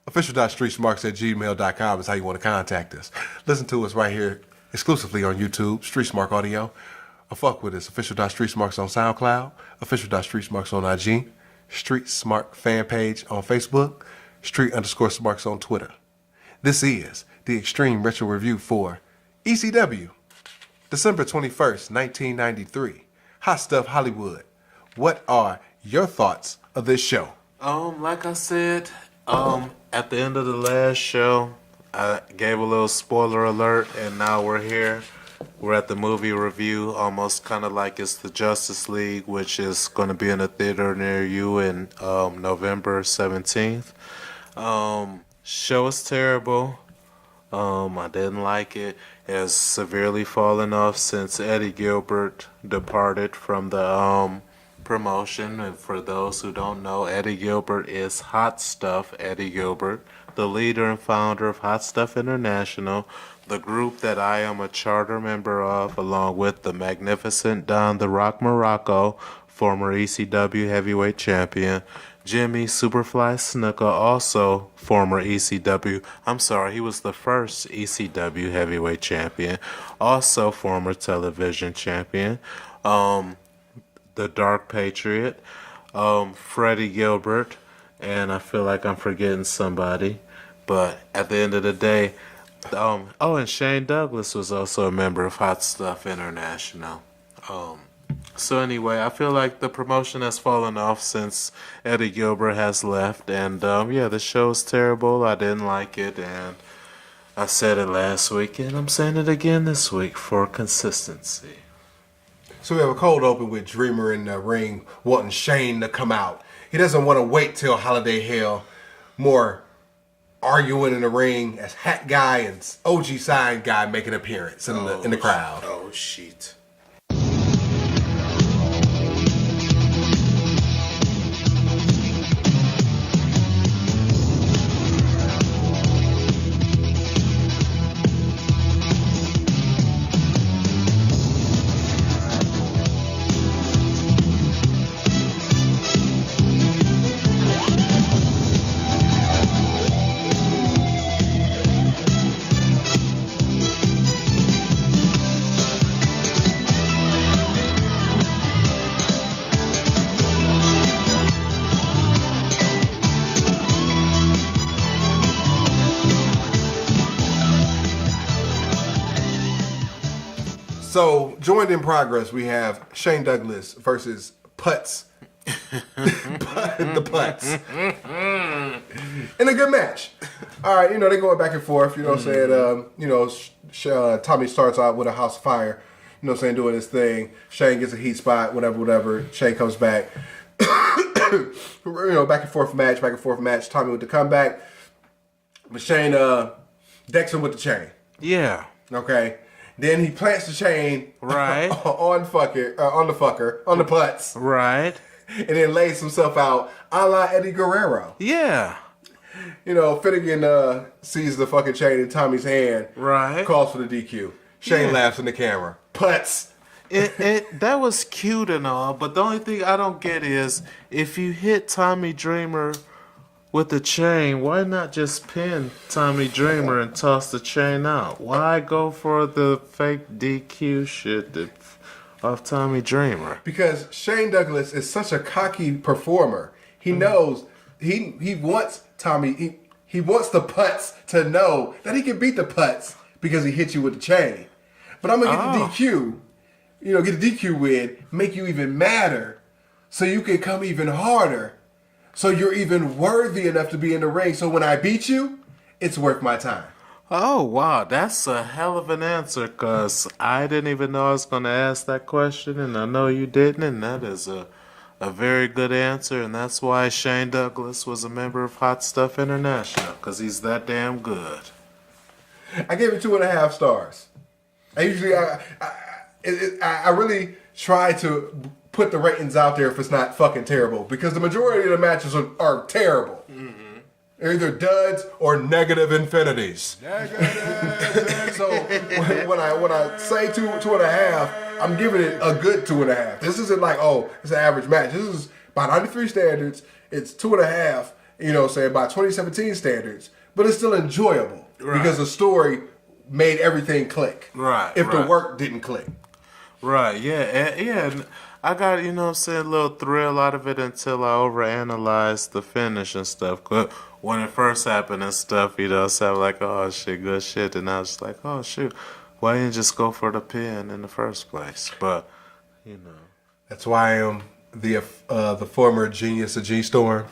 Official.StreetSmarks@gmail.com is how you want to contact us. Listen to us right here exclusively on YouTube, Street Smart Audio. Or fuck with us, Official.StreetSmarks on SoundCloud, Official.StreetSmarks on IG, Street Smart Fanpage on Facebook, Street_Smarks on Twitter. This is the Extreme Retro Review for ECW, December 21st, 1993. Hot Stuff Hollywood. What are your thoughts of this show? Like I said, at the end of the last show, I gave a little spoiler alert, and now we're here. We're at the movie review, almost kind of like it's the Justice League, which is going to be in a theater near you in November 17th. Show is terrible. I didn't like it. It has severely fallen off since Eddie Gilbert departed from the promotion. And for those who don't know, Eddie Gilbert is Hot Stuff Eddie Gilbert, the leader and founder of Hot Stuff International, the group that I am a charter member of, along with the magnificent Don the Rock Morocco, former ECW heavyweight champion, Jimmy Superfly Snuka, also former ECW. I'm sorry, he was the first ECW heavyweight champion, also former television champion. The Dark Patriot, Freddie Gilbert, and I feel like I'm forgetting somebody. But at the end of the day, and Shane Douglas was also a member of Hot Stuff International. So anyway, I feel like the promotion has fallen off since Eddie Gilbert has left. And the show's terrible. I didn't like it, and I said it last week, and I'm saying it again this week for consistency. So we have a cold open with Dreamer in the ring wanting Shane to come out. He doesn't want to wait till Holiday Hell. More arguing in the ring as Hat Guy and OG Sign Guy make an appearance in the crowd. Oh, shit. So, joined in progress, we have Shane Douglas versus Putz. The Putz. In a good match. All right, they're going back and forth, you know what I'm saying? Tommy starts out with a house of fire, you know what I'm saying, doing his thing. Shane gets a heat spot, whatever. Shane comes back. Back and forth match. Tommy with the comeback. But Shane decks him with the chain. Yeah. Okay. Then he plants the chain right on the Putz. Right. And then lays himself out a la Eddie Guerrero. Yeah. Finnegan sees the fucking chain in Tommy's hand. Right. Calls for the DQ. Shane laughs in the camera. Putz. That was cute and all, but the only thing I don't get is if you hit Tommy Dreamer with the chain, why not just pin Tommy Dreamer and toss the chain out? Why go for the fake DQ shit of Tommy Dreamer? Because Shane Douglas is such a cocky performer. He knows he wants Tommy. He wants the Putz to know that he can beat the Putz because he hit you with the chain. But I'm gonna get the DQ. Get the DQ win, make you even madder, so you can come even harder. So you're even worthy enough to be in the ring. So when I beat you, it's worth my time. Oh, wow. That's a hell of an answer, because I didn't even know I was going to ask that question, and I know you didn't, and that is a very good answer, and that's why Shane Douglas was a member of Hot Stuff International, because he's that damn good. I gave it 2.5 stars. I really try to put the ratings out there if it's not fucking terrible, because the majority of the matches are terrible. Mm-hmm. They're either duds or negative infinities. So when I say 2.5, I'm giving it a good 2.5. This isn't like, it's an average match. This is by 93 standards. It's 2.5. you know what I'm saying, by 2017 standards, but it's still enjoyable because the story made everything click. Right. If the work didn't click. Right, yeah. And I got, you know what I'm saying, a little thrill out of it until I overanalyzed the finish and stuff. 'Cause when it first happened and stuff, you know, so I'm like, oh shit, good shit. And I was like, oh shoot, why didn't you just go for the pin in the first place? But, you know. That's why I am the former genius of G-Storm,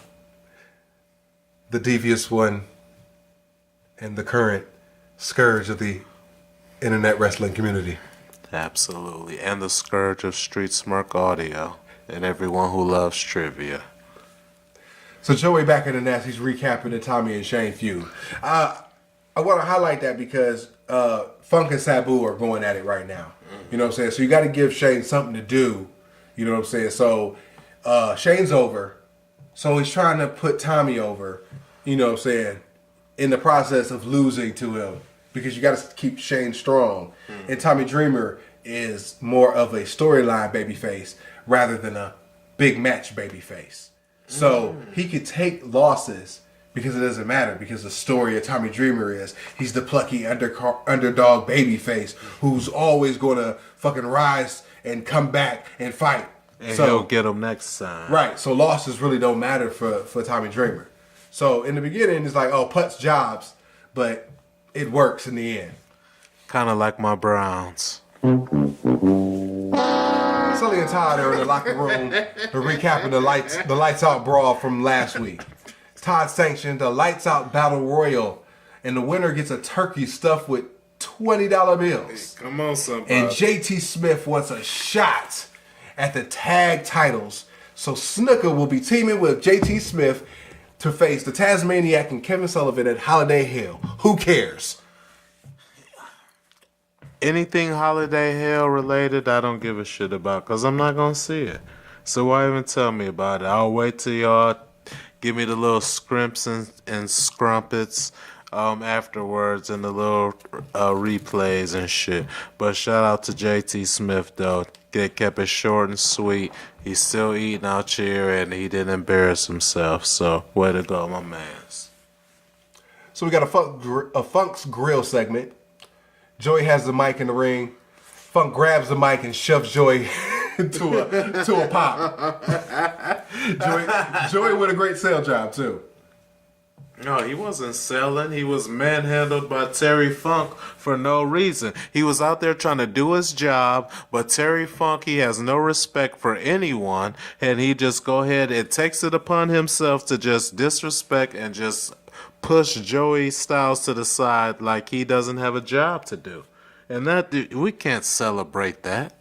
the devious one, and the current scourge of the internet wrestling community. Absolutely. And the scourge of StreetSmarks audio and everyone who loves trivia. So Joey back in the nest, he's recapping the Tommy and Shane feud. I want to highlight that because Funk and Sabu are going at it right now. You know what I'm saying? So you got to give Shane something to do. You know what I'm saying? So Shane's over. So he's trying to put Tommy over, you know what I'm saying, in the process of losing to him. Because you got to keep Shane strong. And Tommy Dreamer is more of a storyline babyface rather than a big match babyface. So he could take losses because it doesn't matter. Because the story of Tommy Dreamer is he's the plucky underdog babyface who's always going to fucking rise and come back and fight. And so, he'll get him next time. Right. So losses really don't matter for Tommy Dreamer. So in the beginning, it's like, oh, putts jobs. But it works in the end. Kind of like my Browns. Sully and Todd are in the locker room. They're recapping the lights out brawl from last week. Todd sanctioned the lights out battle royal, and the winner gets a turkey stuffed with $20 bills. Hey, come on, somebody. And JT Smith wants a shot at the tag titles. So Snuka will be teaming with JT Smith to face the Tasmaniac and Kevin Sullivan at Holiday Hell. Who cares? Anything Holiday Hell related, I don't give a shit about because I'm not going to see it. So why even tell me about it? I'll wait till y'all give me the little scrimps and scrumpets afterwards and the little replays and shit. But shout out to JT Smith, though. They kept it short and sweet. He's still eating out here, and he didn't embarrass himself. So, way to go, my mans. So we got a Funk's Grill segment. Joey has the mic in the ring. Funk grabs the mic and shoves Joey to a pop. Joey with a great sell job, too. No, he wasn't selling. He was manhandled by Terry Funk for no reason. He was out there trying to do his job, but Terry Funk, he has no respect for anyone, and he just go ahead and takes it upon himself to just disrespect and just push Joey Styles to the side like he doesn't have a job to do. And that we can't celebrate that.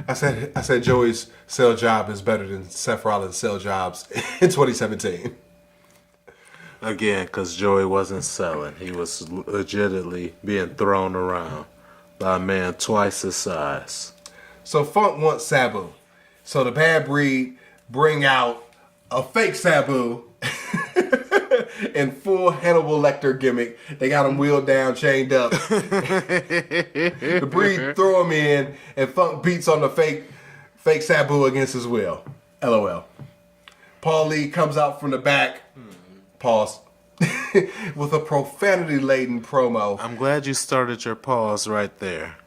I said Joey's sell job is better than Seth Rollins' sell jobs in 2017. Again, because Joey wasn't selling. He was legitimately being thrown around by a man twice his size. So Funk wants Sabu. So the Bad Breed bring out a fake Sabu in full Hannibal Lecter gimmick. They got him wheeled down, chained up. The Breed throw him in, and Funk beats on the fake Sabu against his will. LOL. Paul Lee comes out from the back. Pause. With a profanity-laden promo. I'm glad you started your pause right there.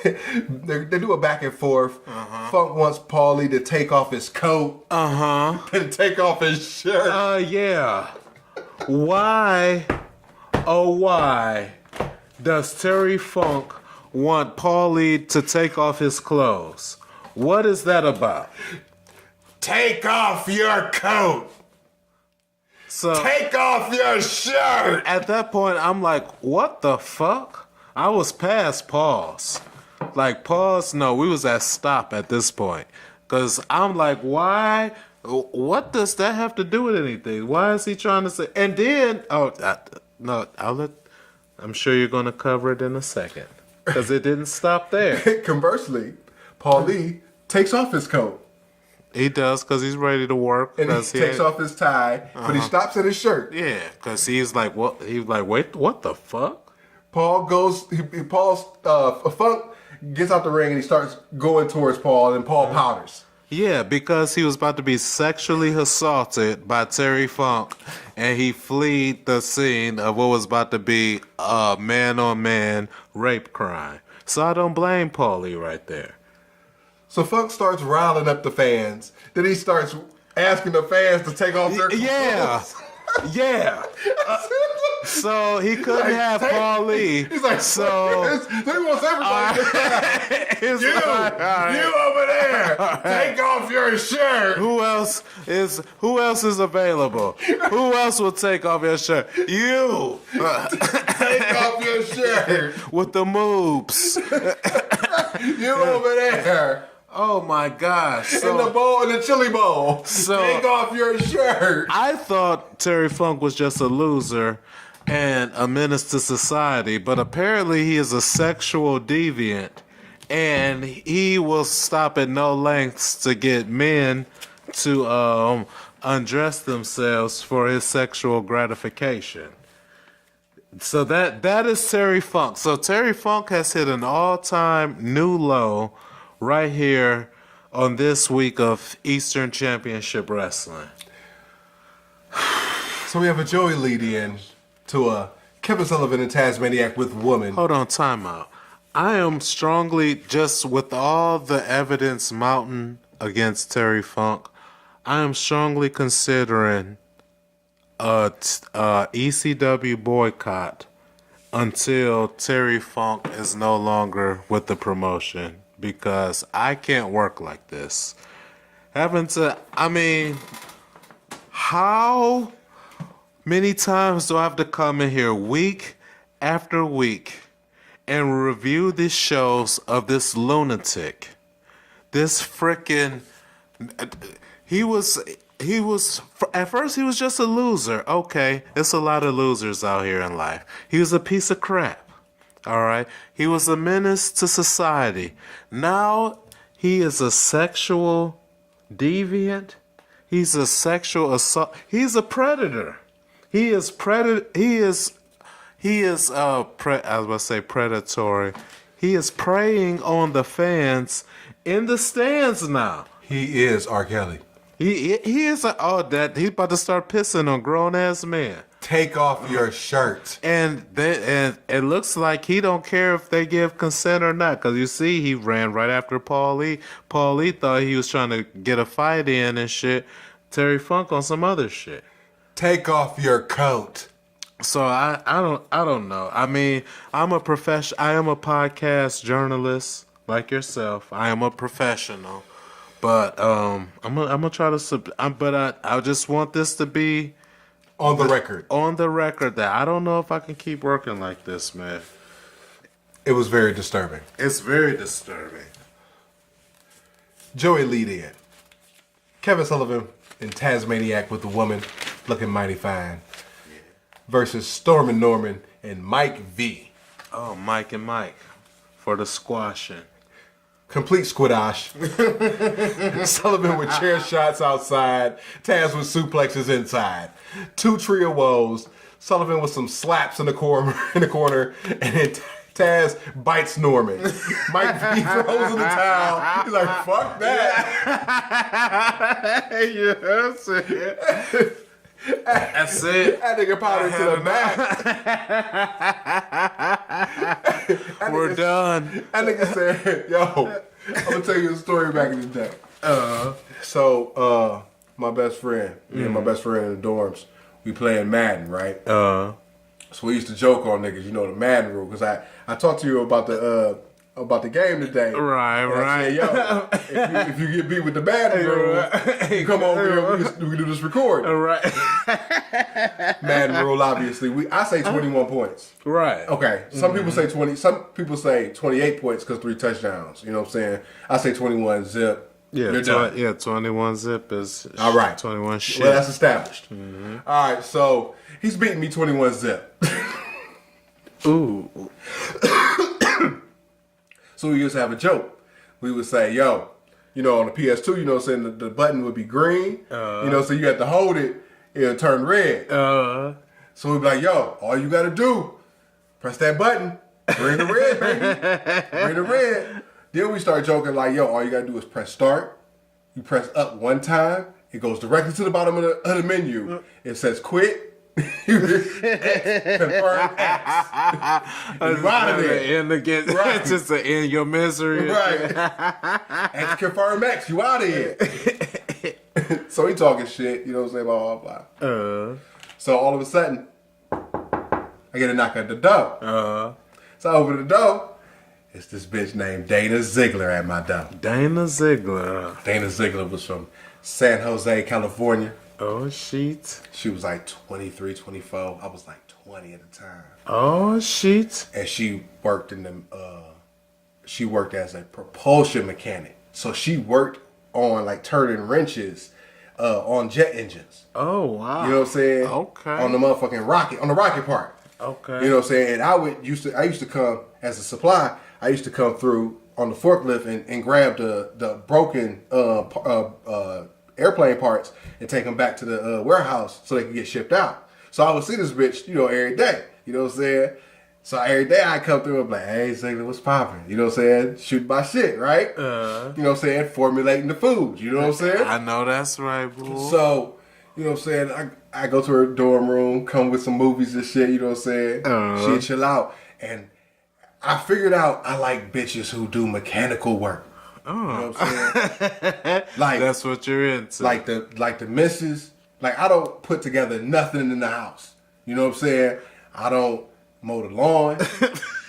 They do a back and forth. Funk wants Paulie to take off his coat. And take off his shirt. Yeah. Why, oh why, does Terry Funk want Paulie to take off his clothes? What is that about? Take off your coat. So take off your shirt. At that point, I'm like, what the fuck? I was past pause. Like, pause? No, we was at stop at this point. Because I'm like, why? What does that have to do with anything? Why is he trying to say? And then, I'm sure you're going to cover it in a second. Because it didn't stop there. Conversely, Paul Lee takes off his coat. He does because he's ready to work. And he takes off his tie, but he stops at his shirt. Yeah, because he's like, what? He's like, wait, what the fuck? Funk gets out the ring and he starts going towards Paul, and Paul powders. Yeah, because he was about to be sexually assaulted by Terry Funk, and he fled the scene of what was about to be a man-on-man rape crime. So I don't blame Paulie right there. So Funk starts riling up the fans. Then he starts asking the fans to take off their clothes. Yeah. Yeah. So he couldn't have Paulie. He's like, so he wants everybody to you over there, take off your shirt. Who else is available? Who else will take off your shirt? You. Take off your shirt. With the moves. You over there. Oh my gosh. In the chili bowl. So take off your shirt. I thought Terry Funk was just a loser and a menace to society, but apparently he is a sexual deviant, and he will stop at no lengths to get men to undress themselves for his sexual gratification. So that is Terry Funk. So Terry Funk has hit an all-time new low right here on this week of Eastern Championship Wrestling. So we have a Joey lead in to a Kevin Sullivan and Tasmaniac with Woman. Hold on, time out. I am strongly, just with all the evidence mounting against Terry Funk, I am strongly considering a ECW boycott until Terry Funk is no longer with the promotion, because I can't work like this. How many times do I have to come in here week after week and review the shows of this lunatic? This frickin'... At first he was just a loser. Okay, it's a lot of losers out here in life. He was a piece of crap. All right? He was a menace to society. Now he is a sexual deviant. He's a sexual assault. He's a predator. I was about to say predatory. He is preying on the fans in the stands now. He is R. Kelly. He is he's about to start pissing on grown ass men. Take off your shirt. And it looks like he don't care if they give consent or not, because you see he ran right after Paulie. Paulie thought he was trying to get a fight in and shit. Terry Funk on some other shit. Take off your coat. So I don't know. I mean, I am a podcast journalist like yourself. I am a professional. But I'm gonna try to I just want this to be on the record. On the record that I don't know if I can keep working like this, man. It was very disturbing. It's very disturbing. Joey lead in. Kevin Sullivan and Tasmaniac with the Woman looking mighty fine. Yeah. Versus Storm and Norman and Mike V. Oh, Mike and Mike for the squashing. Complete squidash. Sullivan with chair shots outside. Taz with suplexes inside. 2 trio woes. Sullivan with some slaps in the corner, and then Taz bites Norman. Mike V throws in the towel. He's like, "Fuck that." Yes. That's it. That nigga powdered to the back. We're done. That nigga said, "Yo, I'm gonna tell you a story back in the day." So, my best friend, me and my best friend in the dorms, we playing Madden, right? So we used to joke on niggas, you know, the Madden rule, because I talked to you about the game today. Right. I said, yo, if you get beat with the Madden rule, you come over here, we can do this recording. Right. Madden rule, obviously. I say 21 points. Right. Okay. Some people say 20. Some people say 28 points because 3 touchdowns. You know what I'm saying? I say 21 zip. Yeah, You're done. 21 zip is all right. 21 shit. Well, that's established. Mm-hmm. All right, so he's beating me 21 zip. Ooh. So we used to have a joke. We would say, yo, you know, on the PS2, you know what I'm saying, the button would be green. You know, so you had to hold it, it'll turn red. So we'd be like, yo, all you got to do, press that button, bring the red, baby. Bring the red. Then we start joking like, yo, all you got to do is press start, You press up one time, it goes directly to the bottom of the menu. It says quit. Confirm X. And you out of there. End again. Right. Just to end your misery. Right. And confirm X. You out of here. So he talking shit. You know what I'm saying? Blah, blah, blah. So all of a sudden, I get a knock at the door. So I open the door. It's this bitch named Dana Ziegler at my door. Dana Ziegler. Dana Ziegler was from San Jose, California. Oh, shit. She was like 23, 24. I was like 20 at the time. Oh, shit. And she worked in the, she worked as a propulsion mechanic. So she worked on like turning wrenches on jet engines. Oh, wow. You know what I'm saying? Okay. On the motherfucking rocket, on the rocket part. Okay. You know what I'm saying? And I used to come as a supply. I used to come through on the forklift and grab the broken airplane parts and take them back to the warehouse so they could get shipped out. So I would see this bitch, you know, every day. You know what I'm saying? So every day I come through and be like, hey, Ziegler, what's popping? You know what I'm saying? Shoot my shit, right? You know what I'm saying? Formulating the food. You know what I'm saying? I know that's right, boo. So, you know what I'm saying? I go to her dorm room, come with some movies and shit, you know what I'm saying? She chill out. And I figured out I like bitches who do mechanical work. You know what I'm saying? Like, that's what you're into. Like the missus. Like, I don't put together nothing in the house. You know what I'm saying? I don't mow the lawn.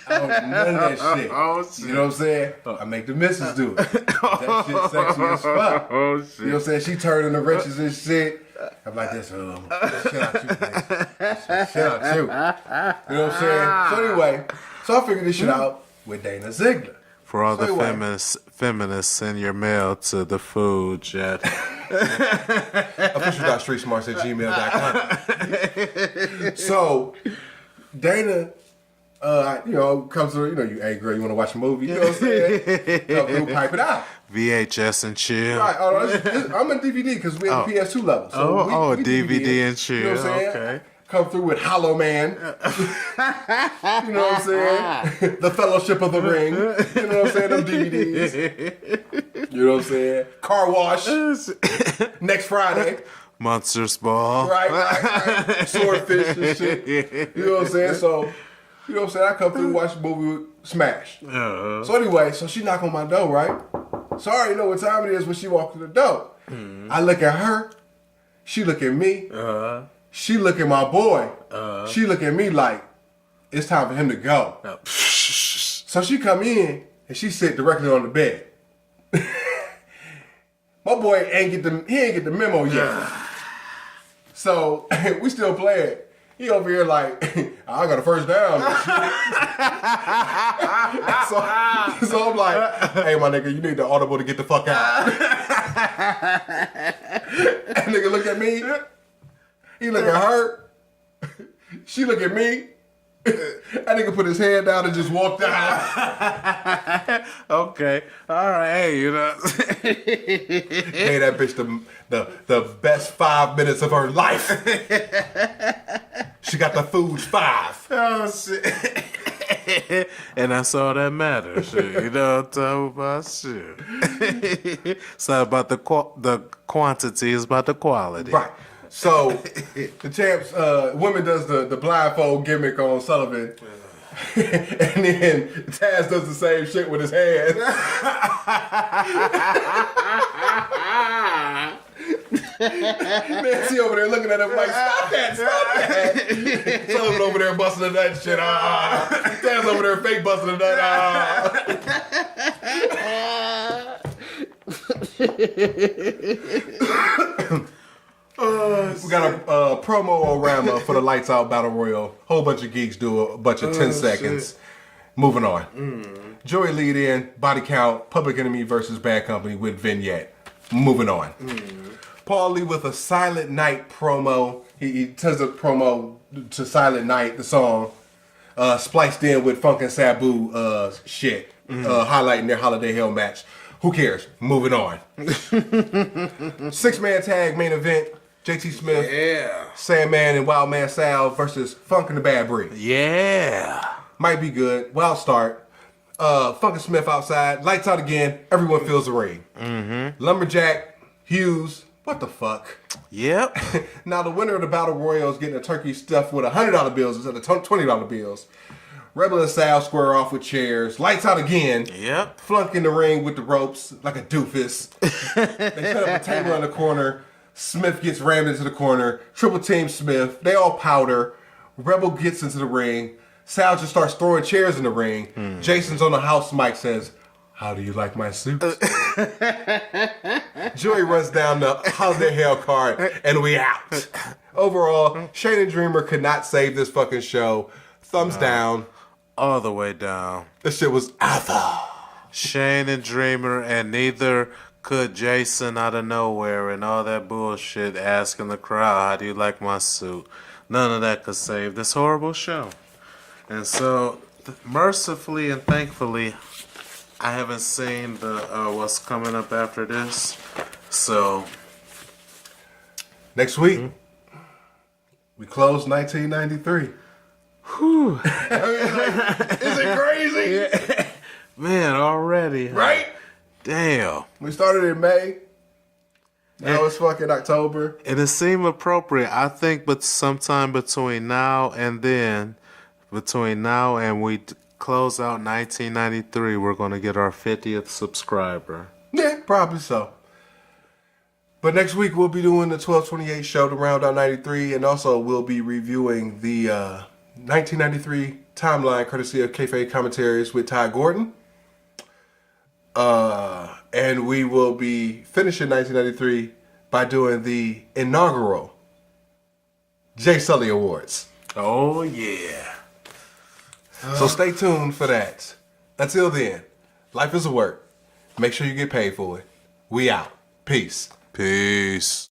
I don't do none of that shit. Oh, shit. You know what I'm saying? I make the missus do it. That shit sexy as fuck. Oh, shit. You know what I'm saying? She turning the wrenches and shit. I'm like, this, shit out you, man. Shit out you. You know what I'm saying? So anyway, so I figured this shit out with Dana Ziegler. For all So the anyway. feminists, send your mail to the food jet. Official.StreetSmarks at gmail.com. So, Dana, you know, comes to, you know, hey girl, you want to watch a movie? You know what I'm saying? Come through, pipe it out. VHS and chill. Right. I'm in DVD because we're at the PS2 level. So we DVD and chill. You know what I'm saying? Okay. Come through with Hollow Man. You know what I'm saying? The Fellowship of the Ring. You know what I'm saying? Them DVDs. You know what I'm saying? Car Wash. Next Friday. Monsters Ball. Right. Swordfish and shit. You know what I'm saying? So, you know what I'm saying? I come through, watch the movie with Smash. So anyway, so she knock on my door, right? So I already know what time it is when she walked through the door. I look at her. She look at me. She look at my boy. She look at me like, it's time for him to go. So she come in and she sit directly on the bed. My boy ain't get the memo yet. So we still playing. He over here like, I got a first down. so I'm like, hey my nigga, you need the audible to get the fuck out. That nigga look at me. He look at her. She look at me. That nigga put his hand down and just walked out. Okay. All right. Hey, you know. Gave that bitch the best 5 minutes of her life. She got the foods 5. Oh, shit. And that's all that matters. Shit. You know what I'm talking about? Shit. It's not about the quantity, it's about the quality. Right. So, the champs, women does the blindfold gimmick on Sullivan. And then Taz does the same shit with his hands. Nancy over there looking at him like, stop that. Sullivan over there busting the nut shit. Taz over there fake busting the nut. We got a promo-orama for the Lights Out Battle Royal. Whole bunch of geeks do a bunch of 10 seconds. Shit. Moving on. Joey lead in, body count, Public Enemy versus Bad Company with vignette. Moving on. Paul Lee with a Silent Night promo. He does a promo to Silent Night, the song, spliced in with Funk and Sabu shit, highlighting their Holiday Hell match. Who cares? Moving on. 6-man tag main event. JT Smith, Sandman and Wildman Sal versus Funk and the Bad Breed. Yeah. Might be good. Wild start. Funk and Smith outside. Lights out again. Everyone feels the ring. Lumberjack Hughes, what the fuck? Yep. Now the winner of the Battle Royal is getting a turkey stuffed with $100 bills instead of $20 bills. Rebel and Sal square off with chairs. Lights out again. Yep. Flunk in the ring with the ropes like a doofus. They set up a table in the corner. Smith gets rammed into the corner. Triple team Smith. They all powder. Rebel gets into the ring. Sal just starts throwing chairs in the ring. Jason's on the house mic, says, "How do you like my suit?" Joey runs down the holiday hell card, and we out. Overall, Shane and Dreamer could not save this fucking show. Thumbs down. All the way down. This shit was awful. Shane and Dreamer, and neither could Jason out of nowhere and all that bullshit asking the crowd, "How do you like my suit?" None of that could save this horrible show. And so, mercifully and thankfully, I haven't seen the what's coming up after this. So, Next week, we close 1993. whew, Is it crazy? man, already, huh? Right? Damn. We started in May. Now it's fucking October. And it seemed appropriate, I think, but sometime between now and we close out 1993, we're going to get our 50th subscriber. Yeah, probably so. But next week we'll be doing the 1228 show to round out 93, and also we'll be reviewing the 1993 timeline courtesy of Kayfabe Commentaries with Ty Gordon. And we will be finishing 1993 by doing the inaugural Jay Sully Awards. Oh, yeah. So stay tuned for that. Until then, life is a work. Make sure you get paid for it. We out. Peace. Peace.